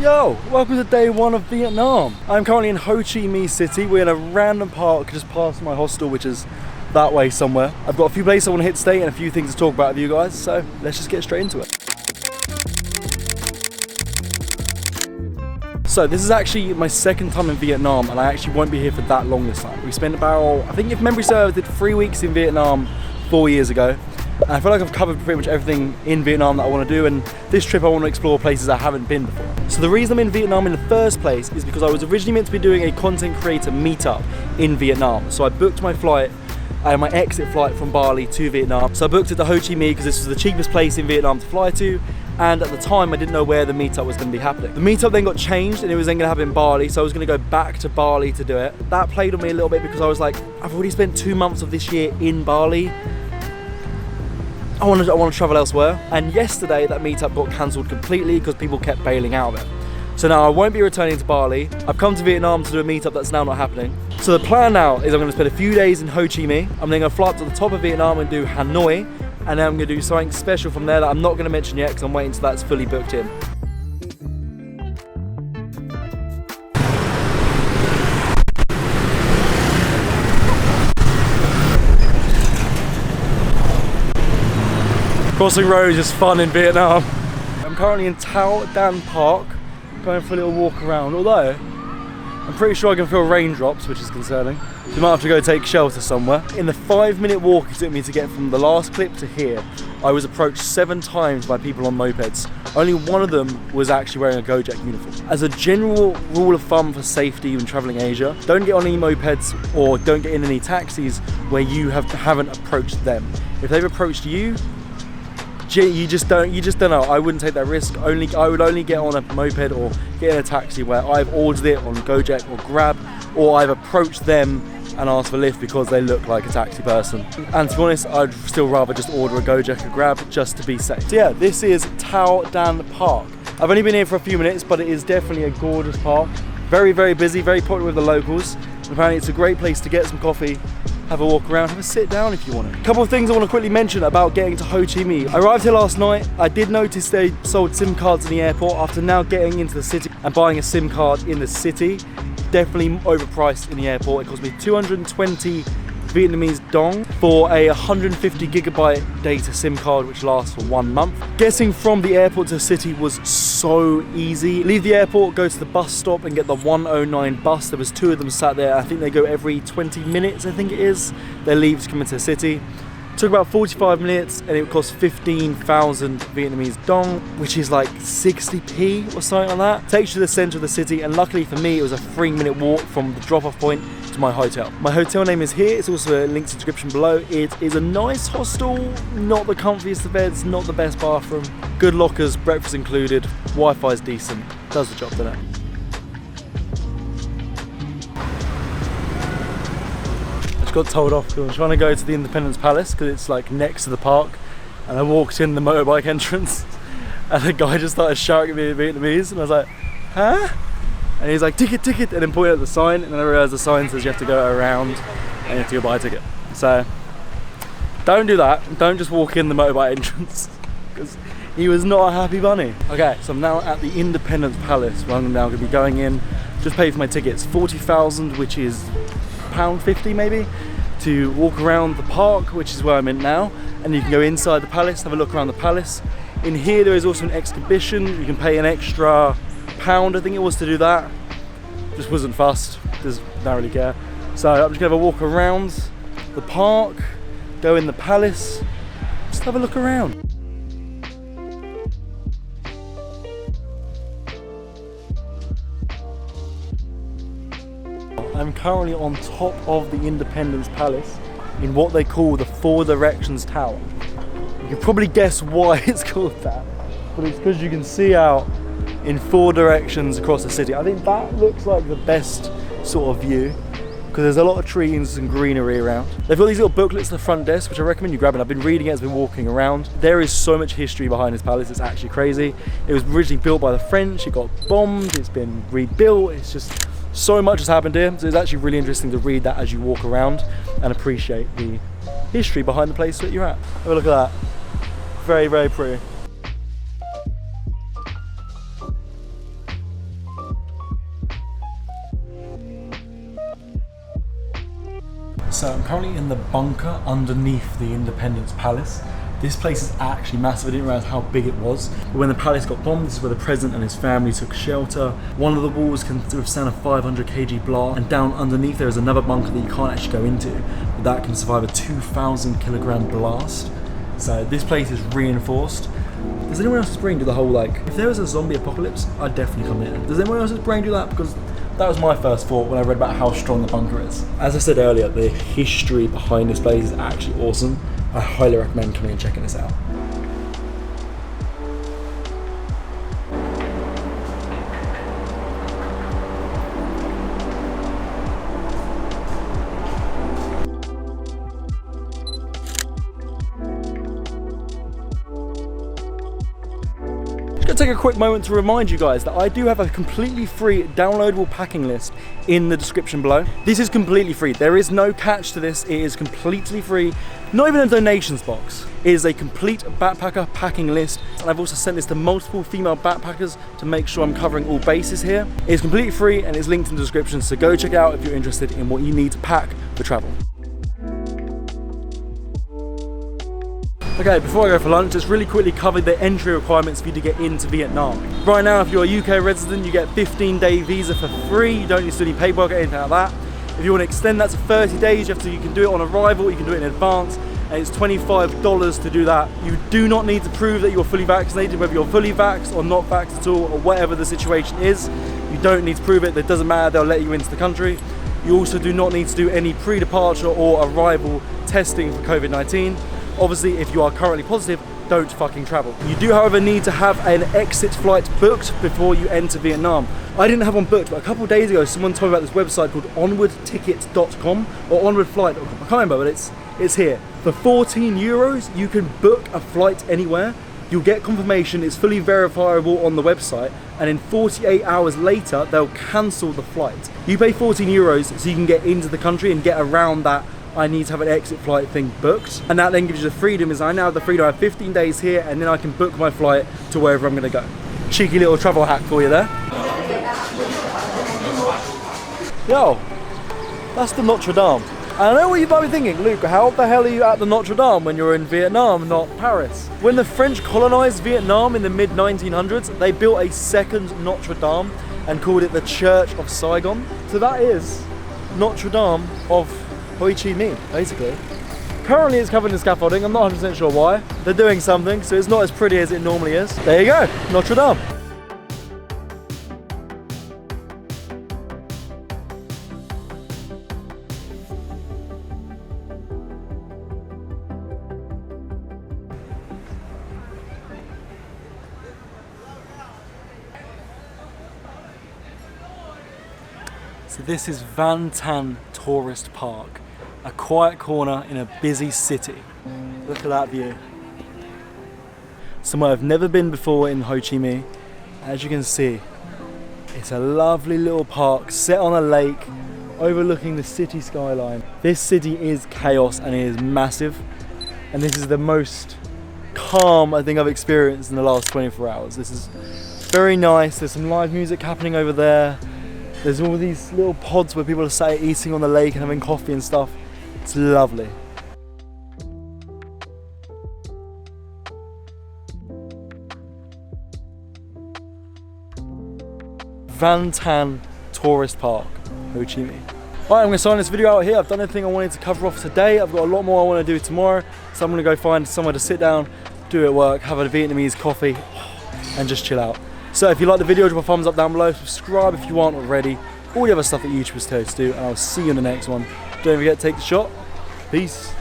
Yo, welcome to day one of Vietnam. I'm currently in Ho Chi Minh City. We're in a random park just past my hostel, which is that way somewhere. I've got a few places I want to hit today and a few things to talk about with you guys, so let's just get straight into it. So this is actually my second time in Vietnam, and I actually won't be here for that long this time. We spent about, I think if memory serves, I did 3 weeks in Vietnam 4 years ago. And I feel like I've covered pretty much everything in Vietnam that I want to do, and this trip I want to explore places I haven't been before. So the reason I'm in Vietnam in the first place is because I was originally meant to be doing a content creator meetup in Vietnam. So I booked my flight, my exit flight from Bali to Vietnam. So I booked it to Ho Chi Minh because this was the cheapest place in Vietnam to fly to, and at the time I didn't know where the meetup was going to be happening. The meetup then got changed and it was then going to happen in Bali, so I was going to go back to Bali to do it. That played on me a little bit because I was like, I've already spent 2 months of this year in Bali. I want to travel elsewhere, and yesterday that meetup got cancelled completely because people kept bailing out of it. So now I won't be returning to Bali. I've come to Vietnam to do a meetup that's now not happening. So the plan now is I'm going to spend a few days in Ho Chi Minh. I'm then going to fly up to the top of Vietnam and do Hanoi, and then I'm going to do something special from there that I'm not going to mention yet because I'm waiting until that's fully booked in. Crossing roads is fun in Vietnam. I'm currently in Tao Dan Park, going for a little walk around, although I'm pretty sure I can feel raindrops, which is concerning. So we might have to go take shelter somewhere. In the 5-minute walk it took me to get from the last clip to here, I was approached 7 times by people on mopeds. Only one of them was actually wearing a Gojek uniform. As a general rule of thumb for safety when traveling Asia, don't get on any mopeds or don't get in any taxis where you haven't approached them. If they've approached you, you just don't know. I wouldn't take that risk. I would only get on a moped or get in a taxi where I've ordered it on Gojek or Grab, or I've approached them and asked for Lyft because they look like a taxi person. And to be honest, I'd still rather just order a Gojek or Grab just to be safe. So yeah, this is Tao Dan Park. I've only been here for a few minutes, but it is definitely a gorgeous park. Very, very busy, very popular with the locals. And apparently it's a great place to get some coffee, have a walk around, have a sit down if you want to. A couple of things I want to quickly mention about getting to Ho Chi Minh. I arrived here last night. I did notice they sold SIM cards in the airport. After now getting into the city and buying a SIM card in the city, definitely overpriced in the airport. It cost me 220 Vietnamese dong for a 150 gigabyte data SIM card, which lasts for 1 month. Getting from the airport to the city was so easy. Leave the airport, go to the bus stop and get the 109 bus. There was 2 of them sat there. I think they go every 20 minutes, I think it is. They leave to come into the city. Took about 45 minutes and it cost 15,000 Vietnamese dong, which is like 60p or something like that. Takes you to the center of the city, and luckily for me it was a 3-minute walk from the drop-off point to my hotel. My hotel name is here. It's also linked in the description below. It is a nice hostel, not the comfiest of beds, not the best bathroom, good lockers, breakfast included, Wi-Fi is decent, does the job, doesn't it? Got told off because I'm trying to go to the Independence Palace because it's like next to the park, and I walked in the motorbike entrance and the guy just started shouting at me in Vietnamese, and I was like, huh? And he's like, ticket, ticket, and then pointed at the sign, and then I realised the sign says you have to go around and you have to go buy a ticket. So don't do that. Don't just walk in the motorbike entrance because he was not a happy bunny. Okay, so I'm now at the Independence Palace where I'm now going to be going in, just pay for my tickets, 40,000, which is £1.50 maybe, to walk around the park, which is where I'm in now, and you can go inside the palace, have a look around the palace. In here there is also an exhibition. You can pay an extra £1, I think it was, to do that. Just wasn't fussed, don't really care. So I'm just gonna have a walk around the park, go in the palace, just have a look around. I'm currently on top of the Independence Palace in what they call the 4 Directions Tower. You can probably guess why it's called that, but it's because you can see out in 4 directions across the city. I think that looks like the best sort of view because there's a lot of trees and greenery around. They've got these little booklets at the front desk, which I recommend you grab, and I've been reading it as I've been walking around. There is so much history behind this palace, it's actually crazy. It was originally built by the French, it got bombed, it's been rebuilt, it's just so much has happened here. So it's actually really interesting to read that as you walk around and appreciate the history behind the place that you're at. Have a look at that. Very, very pretty. So I'm currently in the bunker underneath the Independence Palace. This place is actually massive. I didn't realize how big it was. But when the palace got bombed, this is where the president and his family took shelter. One of the walls can withstand a 500 kg blast, and down underneath there is another bunker that you can't actually go into, but that can survive a 2,000 kilogram blast. So this place is reinforced. Does anyone else's brain do the whole, like, if there was a zombie apocalypse, I'd definitely come in. Does anyone else's brain do that? Because that was my first thought when I read about how strong the bunker is. As I said earlier, the history behind this place is actually awesome. I highly recommend coming and checking this out. Take a quick moment to remind you guys that I do have a completely free downloadable packing list in the description below. This is completely free. There is no catch to this. It is completely free. Not even a donations box. It is a complete backpacker packing list. And I've also sent this to multiple female backpackers to make sure I'm covering all bases here. It is completely free and it's linked in the description. So go check it out if you're interested in what you need to pack for travel. Okay, before I go for lunch, just really quickly cover the entry requirements for you to get into Vietnam. Right now, if you're a UK resident, you get 15-day visa for free. You don't need to do any paperwork or anything like that. If you want to extend that to 30 days, you can do it on arrival, you can do it in advance, and it's $25 to do that. You do not need to prove that you're fully vaccinated, whether you're fully vaxxed or not vaxxed at all, or whatever the situation is. You don't need to prove it, it doesn't matter, they'll let you into the country. You also do not need to do any pre-departure or arrival testing for COVID-19. Obviously, if you are currently positive, don't fucking travel. You do, however, need to have an exit flight booked before you enter Vietnam. I didn't have one booked, but a couple of days ago, someone told me about this website called onwardtickets.com or onwardflight.com. I can't remember, but it's here. For 14 euros, you can book a flight anywhere. You'll get confirmation, it's fully verifiable on the website, and in 48 hours later, they'll cancel the flight. You pay 14 euros so you can get into the country and get around that I need to have an exit flight thing booked, and that then gives you the freedom. Is I now have the freedom, I have 15 days here, and then I can book my flight to wherever I'm going to go. Cheeky little travel hack for you there. Yo, that's the Notre Dame. And I know what you might be thinking, Luke, how the hell are you at the Notre Dame when you're in Vietnam, not Paris? When the French colonized Vietnam in the mid-1900s, they built a second Notre Dame and called it the Church of Saigon. So that is Notre Dame of Ho Chi Minh, basically. Currently it's covered in scaffolding, I'm not 100% sure why. They're doing something, so it's not as pretty as it normally is. There you go, Notre Dame. So this is Van Tan Tourist Park. A quiet corner in a busy city. Look at that view. Somewhere I've never been before in Ho Chi Minh. As you can see, it's a lovely little park set on a lake overlooking the city skyline. This city is chaos and it is massive. And this is the most calm I think I've experienced in the last 24 hours. This is very nice. There's some live music happening over there. There's all these little pods where people are sat eating on the lake and having coffee and stuff. It's lovely. Van Tan Tourist Park, Ho Chi Minh. Alright, I'm going to sign this video out here. I've done everything I wanted to cover off today. I've got a lot more I want to do tomorrow. So I'm going to go find somewhere to sit down, do at work, have a Vietnamese coffee, and just chill out. So if you like the video, drop a thumbs up down below, subscribe if you aren't already, all the other stuff that YouTubers tell you to do, and I'll see you in the next one. Don't forget to take the shot. Peace.